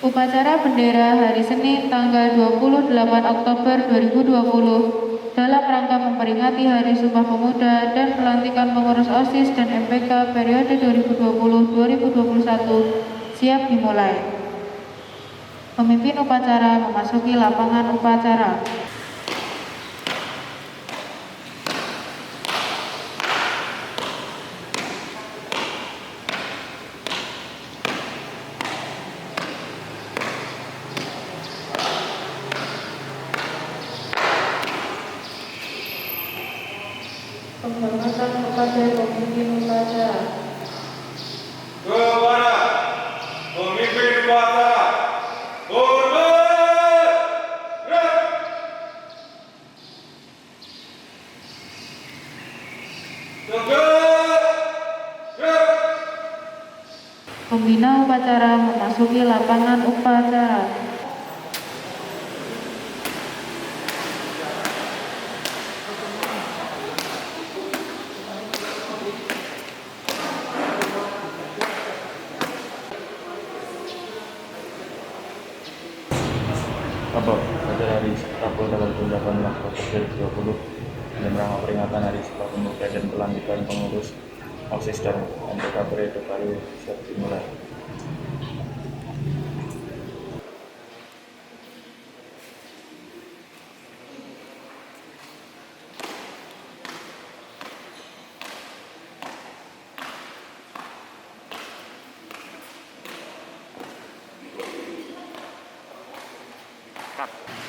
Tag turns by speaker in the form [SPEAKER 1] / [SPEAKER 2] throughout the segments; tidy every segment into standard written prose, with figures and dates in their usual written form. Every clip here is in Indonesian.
[SPEAKER 1] Upacara bendera hari Senin tanggal 28 Oktober 2020 dalam rangka memperingati Hari Sumpah Pemuda dan pelantikan pengurus OSIS dan MPK periode 2020-2021 siap dimulai. Pemimpin upacara memasuki lapangan upacara. Penghormatan kepada pemimpin upacara.
[SPEAKER 2] Kepada pemimpin upacara, hormat.
[SPEAKER 1] Pembina upacara memasuki lapangan upacara.
[SPEAKER 3] Bapak, pada hari Rabu tanggal 28 Oktober 2020 dalam rangka peringatan Hari Sumpah Pemuda dan pelantikan pengurus OSIS dan MPK periode baru siap dimulai.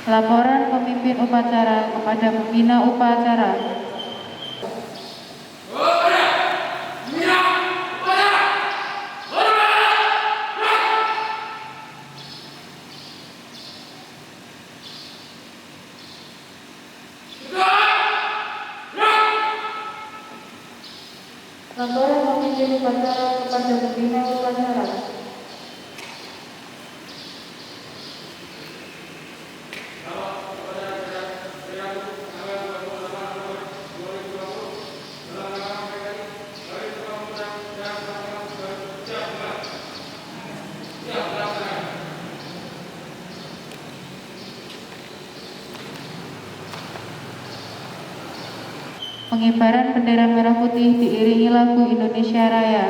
[SPEAKER 1] Laporan pemimpin upacara kepada pembina upacara. Laporan pemimpin upacara kepada pembina upacara. Pengibaran bendera merah putih diiringi lagu Indonesia Raya.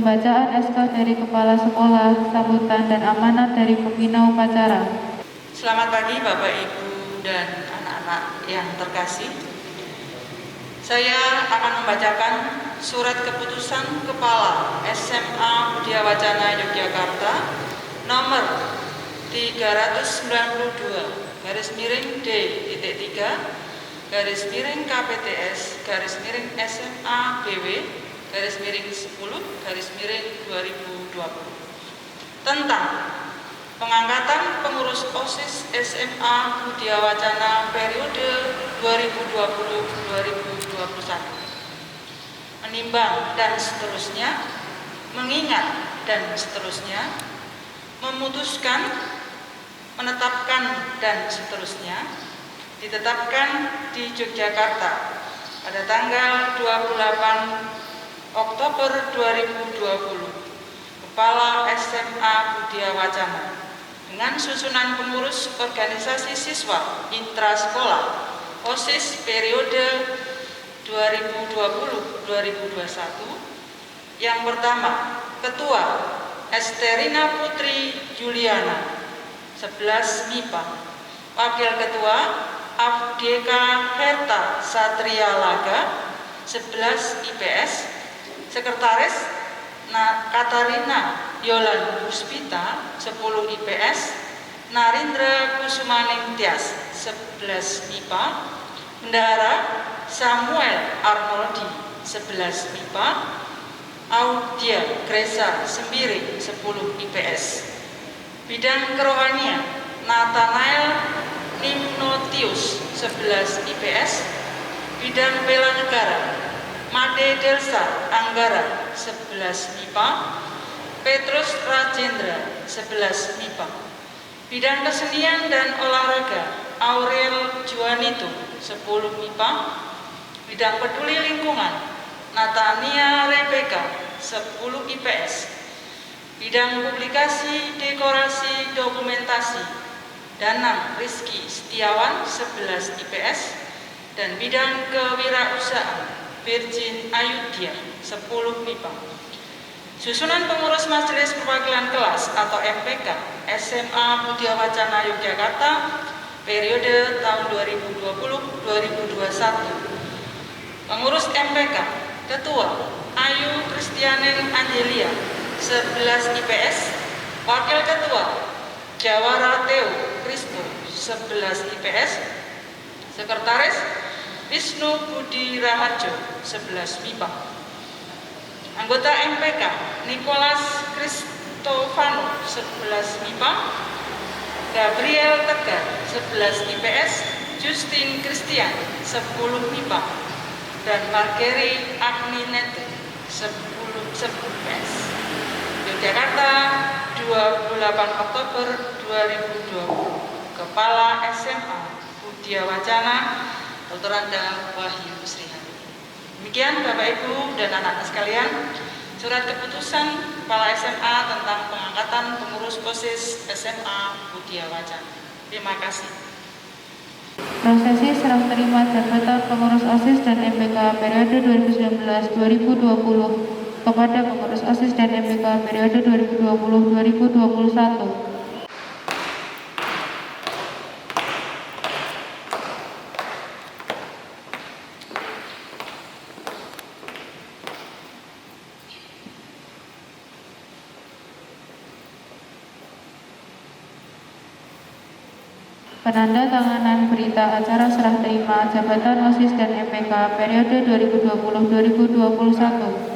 [SPEAKER 1] Pembacaan SK dari Kepala Sekolah, sambutan dan amanat dari pembina upacara.
[SPEAKER 4] Selamat pagi Bapak, Ibu, dan anak-anak yang terkasih. Saya akan membacakan surat keputusan Kepala SMA Budaya Wacana Yogyakarta nomor 392 /D.3 KPTS SMA BW /10/2020 tentang pengangkatan pengurus OSIS SMA Budaya Wacana periode 2020-2021. Menimbang dan seterusnya, mengingat dan seterusnya, memutuskan, menetapkan dan seterusnya, ditetapkan di Yogyakarta pada tanggal 28 Oktober 2020. Kepala SMA Budaya Wacana dengan susunan pengurus organisasi siswa intrasekolah OSIS periode 2020-2021. Yang pertama, Ketua Esterina Putri Juliana 11 MIPA, Wakil Ketua Afdeka Herta Satria Laga 11 IPS, Sekretaris Katarina Yolan Puspita 10 IPS, Narindra Kusumaning Tias 11 MIPA, Bendahara Samuel Arnoldi 11 MIPA, Audia Gresa Sembiring 10 IPS. Bidang kerohanian Nathanael Nimnotius 11 IPS. Bidang bela negara Made Delsa Anggara 11 MIPA, Petrus Rajendra 11 MIPA. Bidang kesenian dan olahraga Aurel Juanito 10 MIPA. Bidang peduli lingkungan Natania Rebecca 10 IPS. Bidang publikasi, dekorasi, dokumentasi Danang Rizky Setiawan 11 IPS. Dan bidang kewirausahaan Virgin Ayudhya 10 MIPA. Susunan pengurus Majelis Perwakilan Kelas atau MPK SMA Budaya Wacana Yogyakarta periode tahun 2020-2021. Pengurus MPK: Ketua Ayu Kristianing Angelia 11 IPS, Wakil Ketua Jawara Theo Kristo 11 IPS, Sekretaris Wisnu Budi Raharjo 11 MIPA. Anggota MPK: Nicholas Kristofano 11 MIPA, Gabriel Tegar 11 IPS, Justin Christian 10 MIPA, dan Margeri Agninete 10 IPS. Yogyakarta, 28 Oktober 2020. Kepala SMA Budaya Wacana Dr. Anda Wahyu Srihadi. Demikian Bapak Ibu dan anak-anak sekalian, surat keputusan Kepala SMA tentang pengangkatan pengurus OSIS SMA Budaya Wacana. Terima kasih.
[SPEAKER 1] Prosesi serah terima jabatan pengurus OSIS dan MPK periode 2019-2020 kepada pengurus OSIS dan MPK periode 2020-2021. Penandatanganan berita acara serah terima jabatan OSIS dan MPK periode 2020-2021.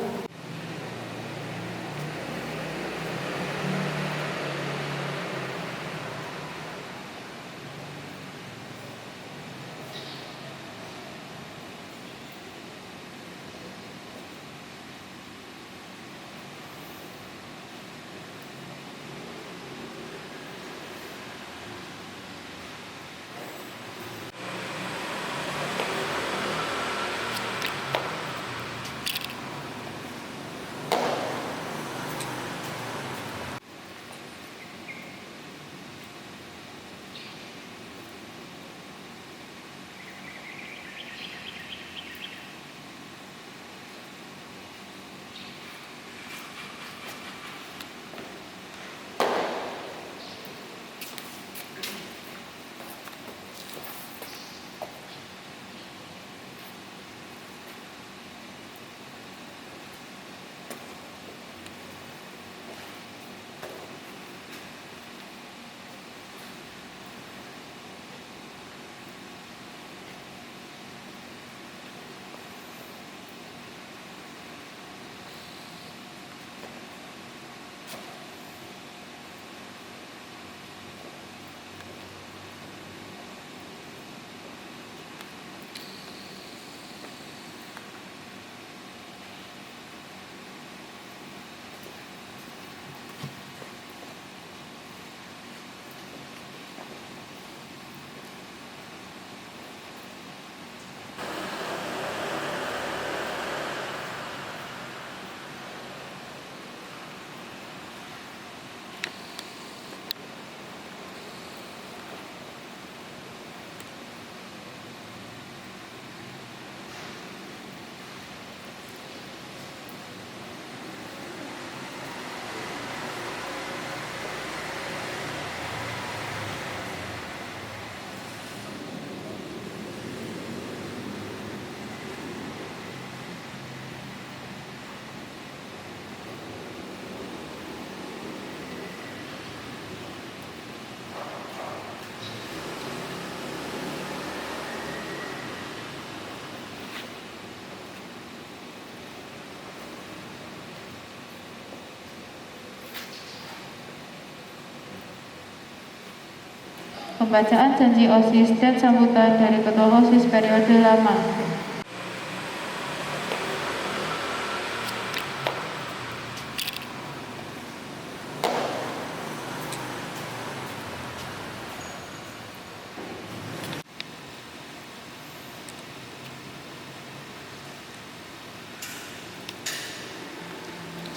[SPEAKER 1] Pembacaan janji OSIS dan sambutan dari Ketua OSIS periode lama.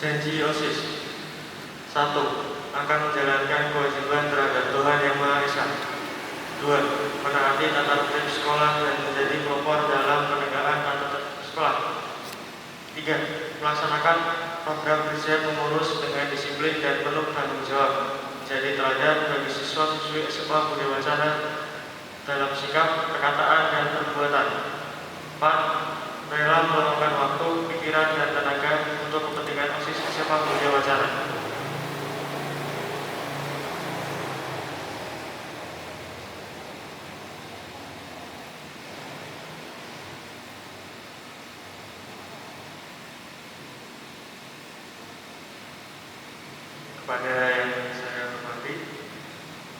[SPEAKER 5] Janji OSIS. 1. Akan menjalankan kewajiban terhadap Tuhan Yang Maha Esa. 2. Menaati tata tertib sekolah dan menjadi pelopor dalam penegakan tata tertib sekolah. 3. Melaksanakan program kerja pengurus dengan disiplin dan penuh tanggung jawab, menjadi teladan bagi siswa-siswi SMA Budi Wacana dalam sikap, perkataan, dan perbuatan. 4. Rela meluangkan waktu, pikiran, dan tenaga untuk kepentingan OSIS SMA Budi Wacana. Kepada yang saya hormati,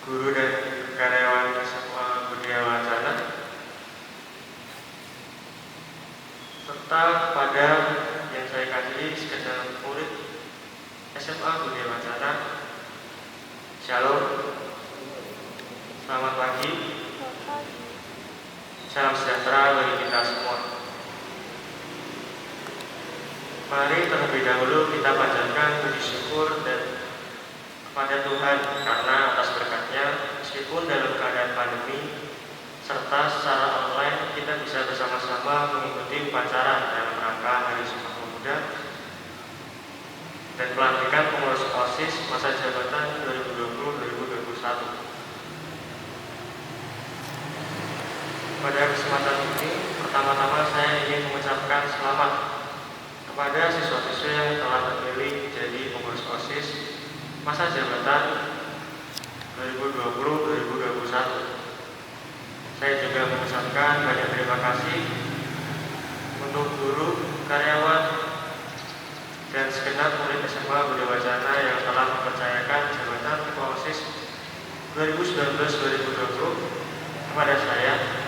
[SPEAKER 5] guru dan karyawan SMA Budi Wacana, serta pada yang saya kasihi segenap murid SMA Budi Wacana, Shalom, selamat pagi, salam sejahtera bagi kita semua. Mari terlebih dahulu kita panjatkan puji syukur dan kepada Tuhan karena atas berkat-Nya, meskipun dalam keadaan pandemi serta secara online kita bisa bersama-sama mengikuti upacara dalam rangka Hari Sumpah Pemuda dan pelantikan pengurus OSIS masa jabatan 2020-2021. Pada kesempatan ini, pertama-tama saya ingin mengucapkan selamat kepada siswa-siswa yang telah terpilih menjadi pengurus OSIS masa jabatan 2020-2021. Saya juga mengucapkan banyak terima kasih untuk guru, karyawan, dan segenap murid SMA Budi Wacana yang telah mempercayakan jabatan Ketua OSIS 2019-2020 kepada saya,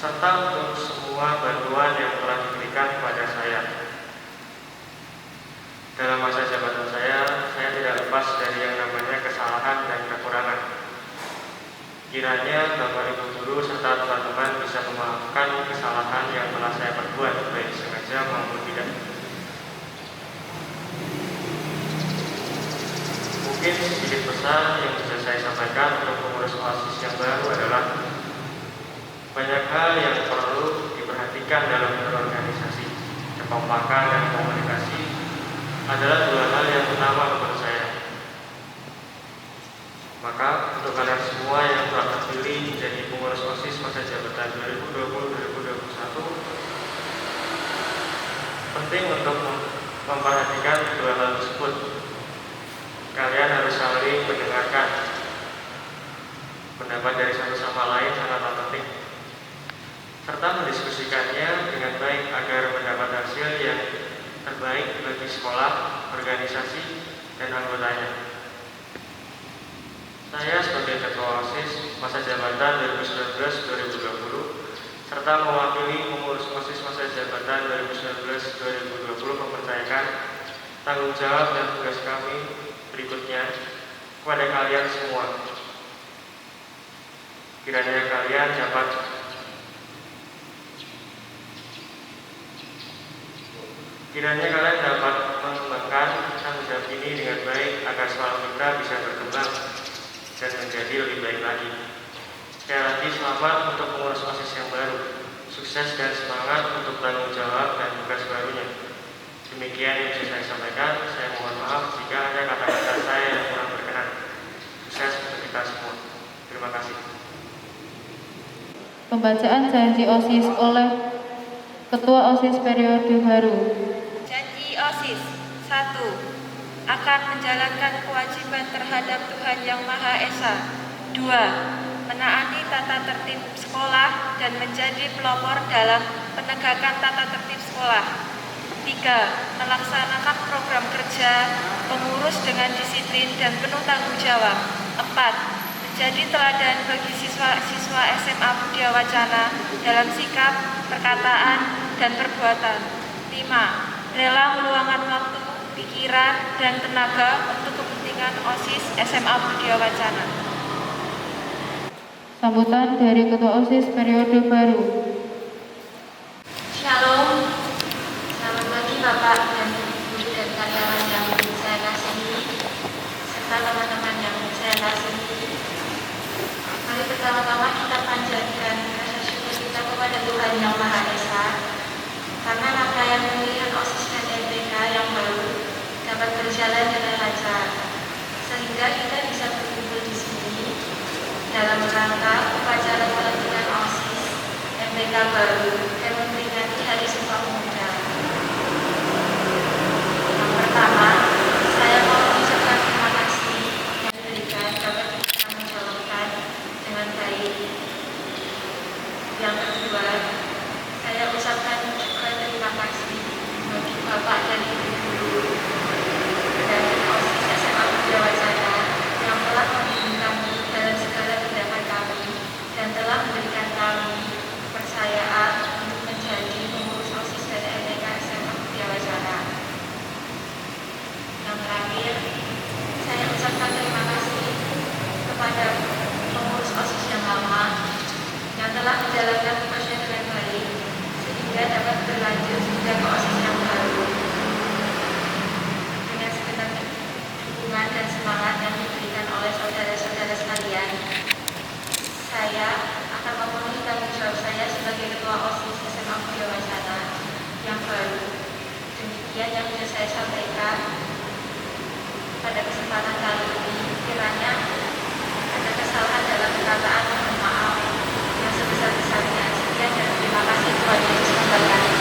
[SPEAKER 5] serta untuk semua bantuan yang telah diberikan kepada saya. Dalam masa jabatan saya tidak lepas dari yang namanya kesalahan dan kekurangan. Kiranya Bapak Ibu Guru serta teman-teman bisa memaafkan kesalahan yang telah saya perbuat, baik sengaja maupun tidak. Mungkin sedikit pesan yang bisa saya sampaikan untuk pengurus OSIS yang baru adalah banyak hal yang perlu diperhatikan dalam berorganisasi. Kekompakan dan komunikasi adalah dua hal yang utama menurut saya. Maka untuk kalian semua yang telah terpilih menjadi pengurus OSIS masa jabatan 2020-2021, penting untuk memperhatikan dua hal tersebut. Kalian harus saling mendengarkan. Pendapat dari satu sama lain sangatlah penting, serta mendiskusikannya dengan baik agar mendapat hasil yang terbaik bagi sekolah, organisasi, dan anggotanya. Saya sebagai Ketua OSIS masa jabatan 2019-2020 serta mewakili pengurus OSIS masa jabatan 2019-2020 mempercayakan tanggung jawab dan tugas kami berikutnya kepada kalian semua. Kiranya kalian dapat mengembangkan tanggung jawab ini dengan baik agar sekolah kita bisa berkembang dan menjadi lebih baik lagi. Sekali lagi selamat untuk pengurus OSIS yang baru. Sukses dan semangat untuk tanggung jawab dan tugas barunya. Demikian yang bisa saya sampaikan. Saya mohon maaf jika ada kata-kata saya yang kurang berkenan. Sukses untuk kita semua. Terima kasih.
[SPEAKER 1] Pembacaan janji OSIS oleh Ketua OSIS periode baru.
[SPEAKER 6] Janji OSIS. 1. Akan menjalankan kewajiban terhadap Tuhan Yang Maha Esa. 2. Menaati tata tertib sekolah dan menjadi pelopor dalam penegakan tata tertib sekolah. 3. Melaksanakan program kerja pengurus dengan disiplin dan penuh tanggung jawab, 4. Menjadi teladan bagi siswa-siswa SMA Budia Wacana dalam sikap, perkataan, dan perbuatan. 5. Rela meluangkan waktu, pikiran, dan tenaga untuk kepentingan OSIS SMA Budia Wacana.
[SPEAKER 1] Sambutan dari Ketua OSIS periode baru.
[SPEAKER 6] Shalom, selamat pagi Bapak dan Ibu dan karyawan yang saya kasihi, serta teman-teman yang saya kasihi. Mari pertama-tama kita panjatkan rasa syukur kita kepada Tuhan Yang Maha Esa, karena rangkaian pemilihan OSIS dan MPK yang baru dapat berjalan dengan lancar, sehingga kita bisa berkumpul di sini dalam rangka upacara pelantikan OSIS MPK baru dan memperingati Hari Sumpah Pemuda. Yang pertama, saya mau mengucapkan terima kasih yang diberikan dapat kita menjalankan dengan baik. Yang kedua, saya ucapkan juga terima kasih bagi Bapak dan Ibu guru dan OSIS SMA Budia Wacana yang telah membimbing kami dalam segala tindakan kami dan telah memberikan kami kepercayaan untuk menjadi pengurus OSIS dan MPK SMA Budia Wacana. Yang terakhir, saya ucapkan terima kasih kepada pengurus OSIS yang lama yang telah menjalankan tugasnya dengan baik sehingga dapat berlanjut hingga ke OSIS yang baru. Dengan segenap dukungan dan semangat yang diberikan oleh saudara-saudara sekalian, saya akan memenuhi tanggung jawab saya sebagai Ketua OSIS SMA Budia Wacana yang baru. Demikian yang bisa saya sampaikan pada kesempatan kali ini. Kiranya ada kesalahan dalam perkataan, mohon maaf yang sebesar-besarnya. Sekian dan terima kasih. Tuhan Yesus memberkati.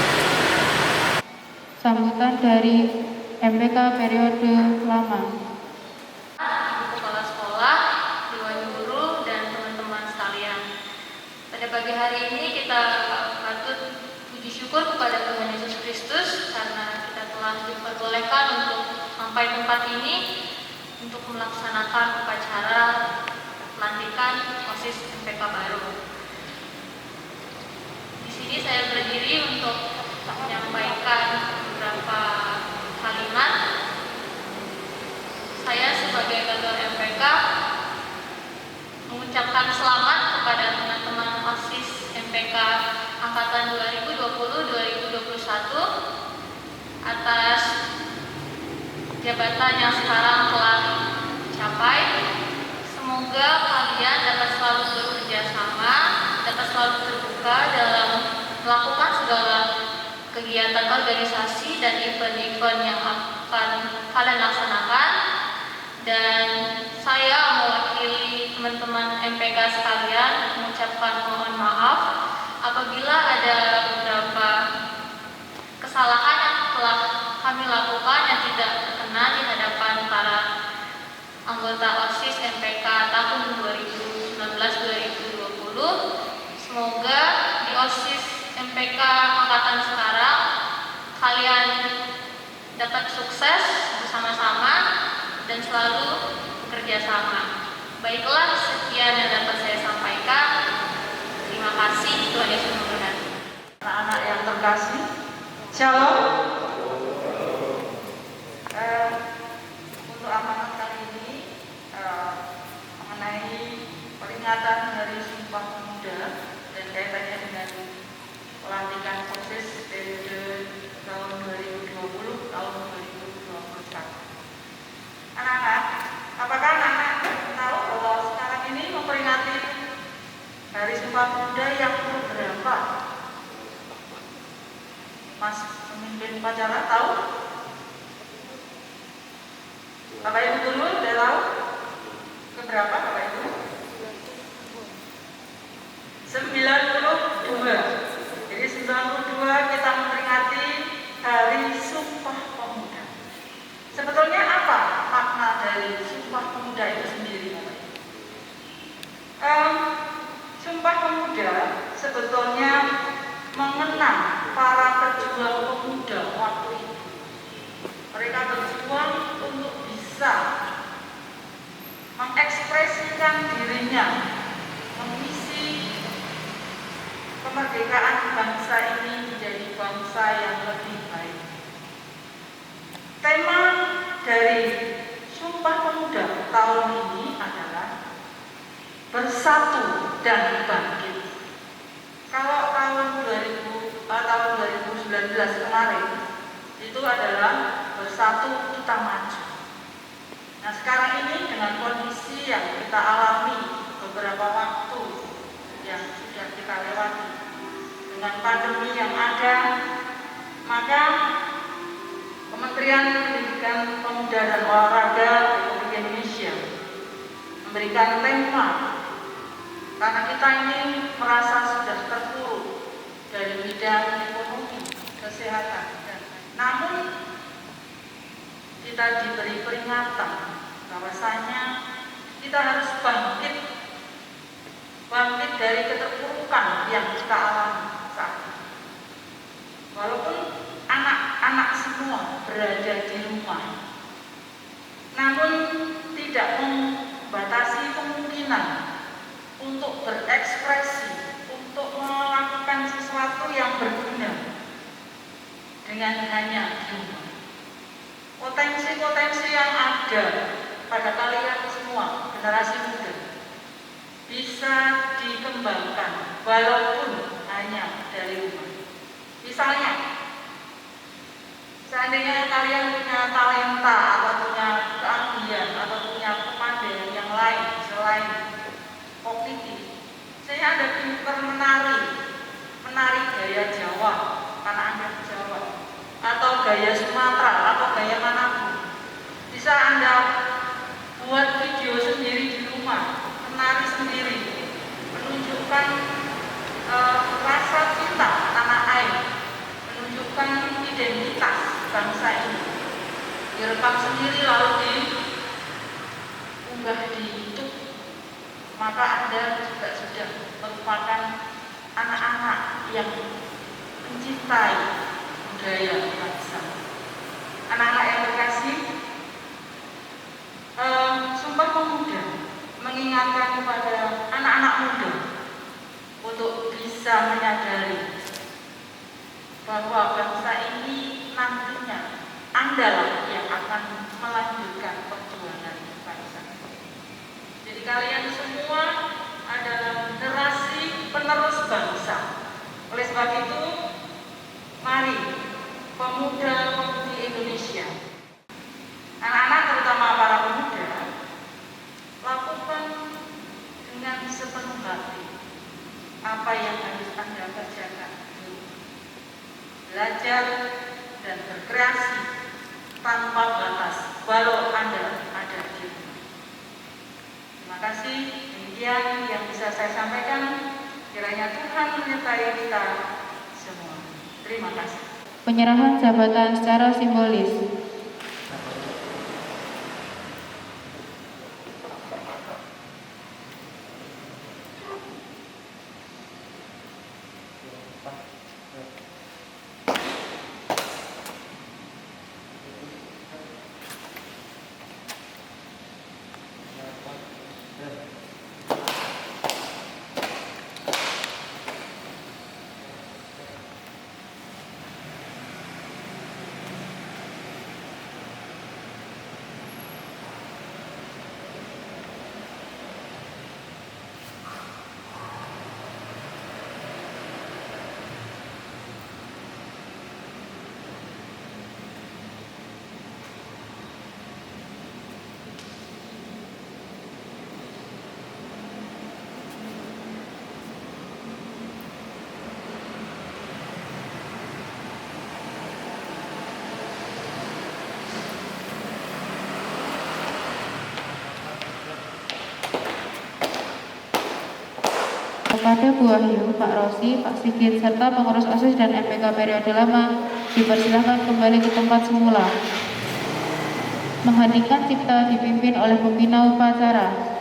[SPEAKER 1] Sambutan dari MPK periode lama.
[SPEAKER 6] Ibu Kepala Sekolah, Dewan Guru, dan teman-teman sekalian. Pada pagi hari ini kita patut puji syukur kepada Tuhan Yesus Kristus karena kita telah diperbolehkan untuk sampai tempat ini untuk melaksanakan upacara pelantikan OSIS MPK baru. Di sini saya berdiri untuk menyampaikan beberapa kalimat. Saya sebagai Ketua MPK mengucapkan selamat kepada teman-teman OSIS MPK Angkatan 2020-2021 atas jabatan yang sekarang telah dicapai. Semoga kalian dapat selalu bekerja sama, dapat selalu terbuka dalam melakukan segala kegiatan organisasi dan event-event yang akan kalian laksanakan. Dan saya mewakili teman-teman MPK sekalian mengucapkan mohon maaf apabila ada beberapa kesalahan yang telah kami lakukan yang tidak berkenan di hadapan para anggota OSIS MPK tahun 2019-2020. Semoga di OSIS MPK angkatan sekarang kalian dapat sukses bersama-sama dan selalu bekerja sama. Baiklah, sekian yang dapat saya sampaikan. Terima kasih. Tuhan Yesus memberkati.
[SPEAKER 4] Anak-anak yang terkasih, Shalom. Untuk amanat kali ini mengenai peringatan Hari Sumpah Pemuda dan kaitannya dengan pelantikan OSIS periode tahun 2020 tahun 2021. Anak-anak, apakah anak-anak tahu bahwa sekarang ini memperingati Hari Sumpah Pemuda yang berapa? Mas pemimpin upacara tahu? Bapak Ibu dulu udah tahu? Keberapa Bapak Ibu? 92. Jadi 92 kita memperingati Hari Sumpah Pemuda. Sebetulnya apa makna dari Sumpah Pemuda itu sendiri? Sumpah Pemuda sebetulnya mengenang para pejuang pemuda waktu itu. Mereka berjuang untuk bisa mengekspresikan tahun ini adalah bersatu dan bangkit. Kalau tahun 2019 kemarin itu adalah bersatu kita maju. Nah sekarang ini dengan kondisi yang kita alami beberapa waktu yang sudah kita lewati, dengan pandemi yang ada, maka Kementerian Pendidikan, Pemuda dan Olahraga Republik Indonesia memberikan tema, karena kita ini merasa sudah terpuruk dari bidang ekonomi, kesehatan, namun kita diberi peringatan bahwasanya kita harus bangkit dari keterpurukan yang kita alami saat ini. Walaupun anak-anak semua berada di rumah, namun tidak membatasi kemungkinan untuk berekspresi, untuk melakukan sesuatu yang berguna dengan hanya di rumah. Potensi-potensi yang ada pada kalian semua, generasi muda, bisa dikembangkan walaupun hanya dari rumah. Misalnya, seandainya kalian punya talenta atau punya keahlian atau punya kepandaian yang lain selain kognitif, saya ada pinter menari gaya Jawa karena Anda Jawa, atau gaya Sumatera atau gaya manapun. Bisa Anda buat video sendiri di rumah, menari sendiri, menunjukkan rasa cinta tanah air, menunjukkan identitas bangsa ini, direkam sendiri lalu diunggah di YouTube, maka Anda juga sudah merupakan anak-anak yang mencintai budaya bangsa. Anak-anak yang terkasih, Sumpah Pemuda mengingatkan kepada anak-anak muda untuk bisa menyadari bahwa bangsa ini nantinya Anda yang akan melanjutkan perjuangan bangsa. Jadi kalian semua adalah generasi penerus bangsa. Oleh sebab itu, mari pemuda-pemudi Indonesia, anak-anak terutama para pemuda, lakukan dengan sepenuh hati apa yang harus Anda kerjakan. Belajar dan berkreasi tanpa batas, walau Anda ada di rumah. Terima kasih, demikian yang bisa saya sampaikan. Kiranya Tuhan menyertai kita semua. Terima kasih.
[SPEAKER 1] Penyerahan jabatan secara simbolis. Kepada Bu Wahyu, Pak Rosi, Pak Sigit, serta pengurus OSIS dan MPK periode lama, dipersilahkan kembali ke tempat semula. Mengheningkan cipta dipimpin oleh pembina upacara.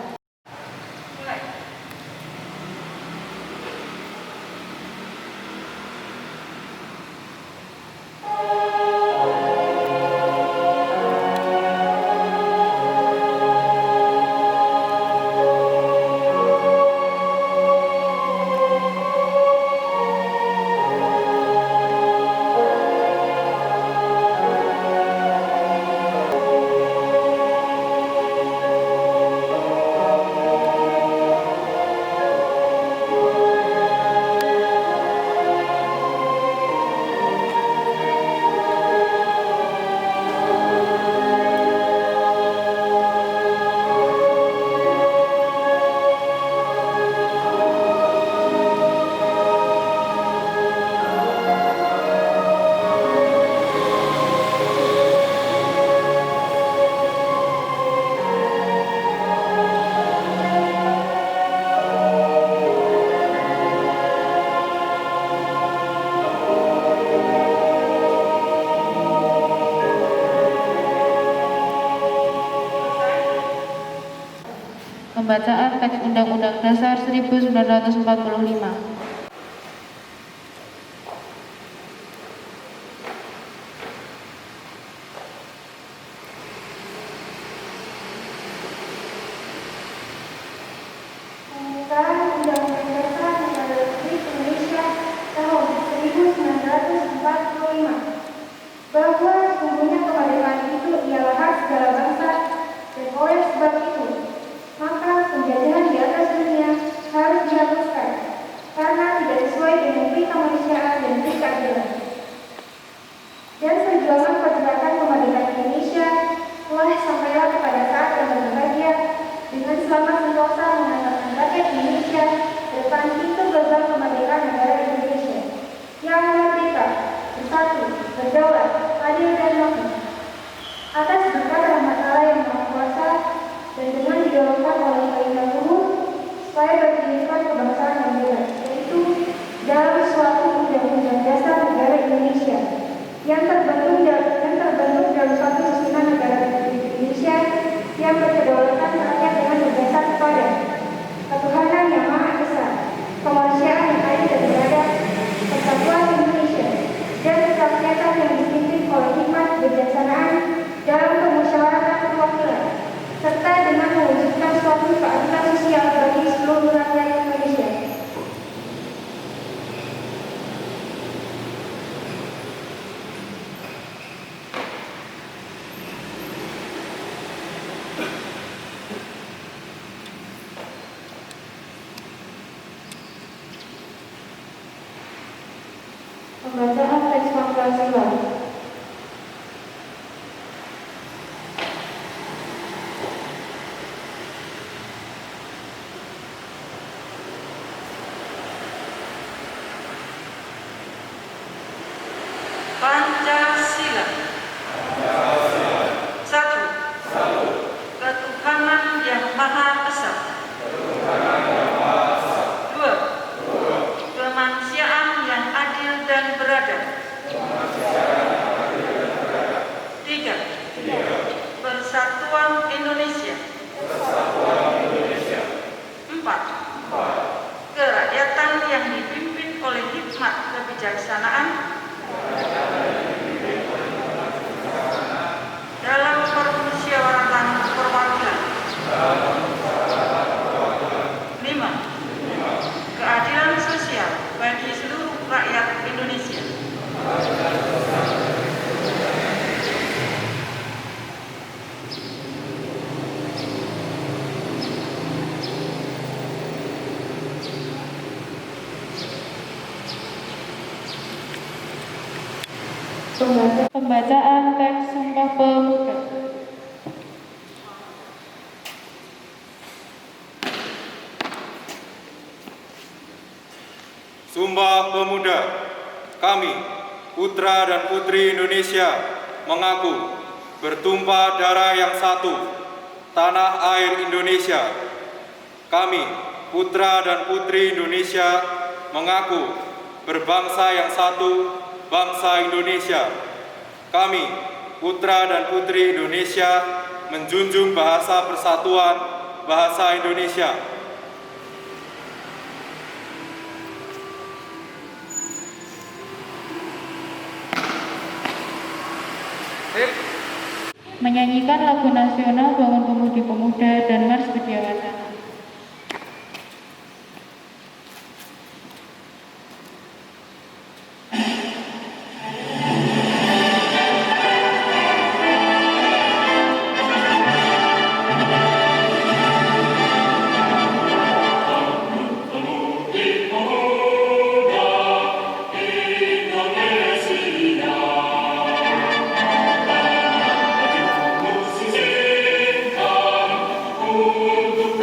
[SPEAKER 1] Pembacaan teks Undang-Undang Dasar 1945.
[SPEAKER 7] Pembukaan Undang-Undang Dasar Negara Republik Indonesia tahun 1945 bahwa sesungguhnya kemerdekaan itu ialah hak segala bangsa, dan oleh sebab itu maka penjajahan di atas dunia harus dihapuskan karena tidak sesuai dengan pri kemanusiaan dan pri keadilan. Dan perjuangan pergerakan kemerdekaan Indonesia telah sampailah kepada saat yang berbahagia dengan selamat sentosa mengantarkan rakyat Indonesia ke depan pintu gerbang kemerdekaan negara Indonesia yang merdeka, bersatu, berdaulat, adil dan makmur. Atas berkat rahmat Allah yang Maha Kuasa dan dengan didorongkan oleh perintah luhur supaya berkehidupan kebangsaan yang bebas, yaitu dalam suatu Undang-Undang Dasar Negara Indonesia yang terbentuk dalam suatu susunan negara Republik Indonesia yang berkedaulatan rakyat dengan berdasar kepada ketuhanan yang Maha Esa, kemanusiaan yang adil dan beradab, persatuan Indonesia, dan kerakyatan yang dipimpin oleh hikmat kebijaksanaan dalam permusyawaratan perwakilan, serta dengan mewujudkan suatu keadilan sosial bagi seluruh rakyat Indonesia.
[SPEAKER 1] Pembacaan teks Pancasila.
[SPEAKER 4] Pancasila. Satu. Ketuhanan yang Maha Esa. Dua. Kemanusiaan yang adil dan beradab. Tiga. Persatuan Indonesia. Empat. Kerakyatan yang dipimpin oleh hikmat kebijaksanaan dalam permusyawaratan perwakilan. 5. Keadilan sosial bagi seluruh rakyat Indonesia.
[SPEAKER 1] Pembacaan teks Sumpah Pemuda.
[SPEAKER 2] Sumpah Pemuda. Kami, putra dan putri Indonesia, mengaku bertumpah darah yang satu, tanah air Indonesia. Kami, putra dan putri Indonesia, mengaku berbangsa yang satu, bangsa Indonesia. Kami, putra dan putri Indonesia, menjunjung bahasa persatuan, bahasa Indonesia.
[SPEAKER 1] Menyanyikan lagu nasional Bangun Pemudi Pemuda dan Mars Widyawacana.
[SPEAKER 8] Untuk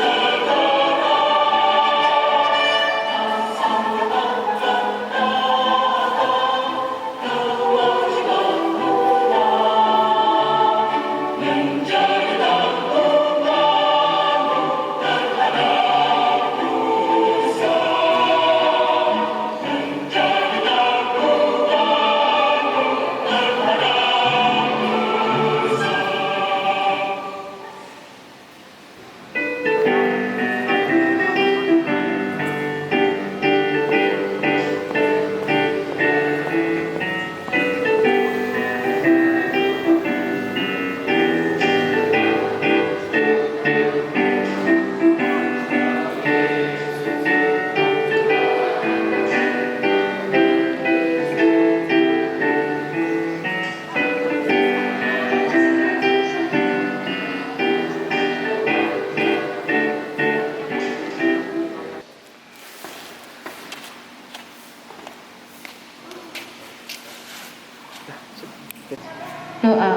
[SPEAKER 1] Doa.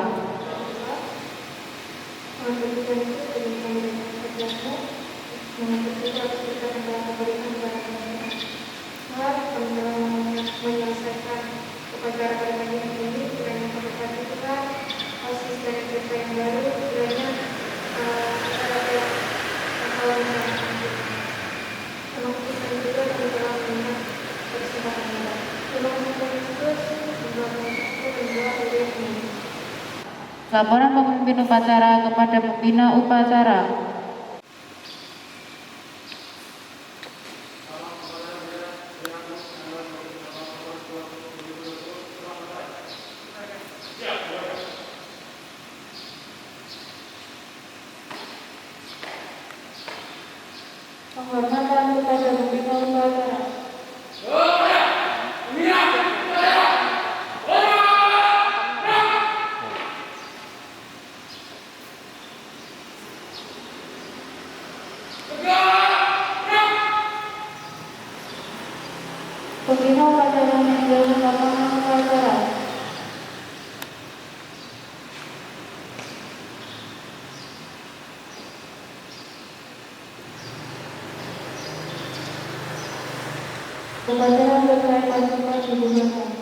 [SPEAKER 7] menyelesaikan upacara pada pagi hari ini, kiranya berkati Tuhan, OSIS dan MPK yang baru, kiranya kita dapat mengawal dengan terima kasih sekali juga kami telah melihat kesempatan ini. Terima kasih Yesus, semoga mengucapkan dan doa dari ini.
[SPEAKER 1] Laporan pemimpin upacara kepada pembina upacara. Penghormatan kepada pembina upacara. Pembina upacara meninggalkan lapangan upacara. Upacara selesai, pasukan dibubarkan.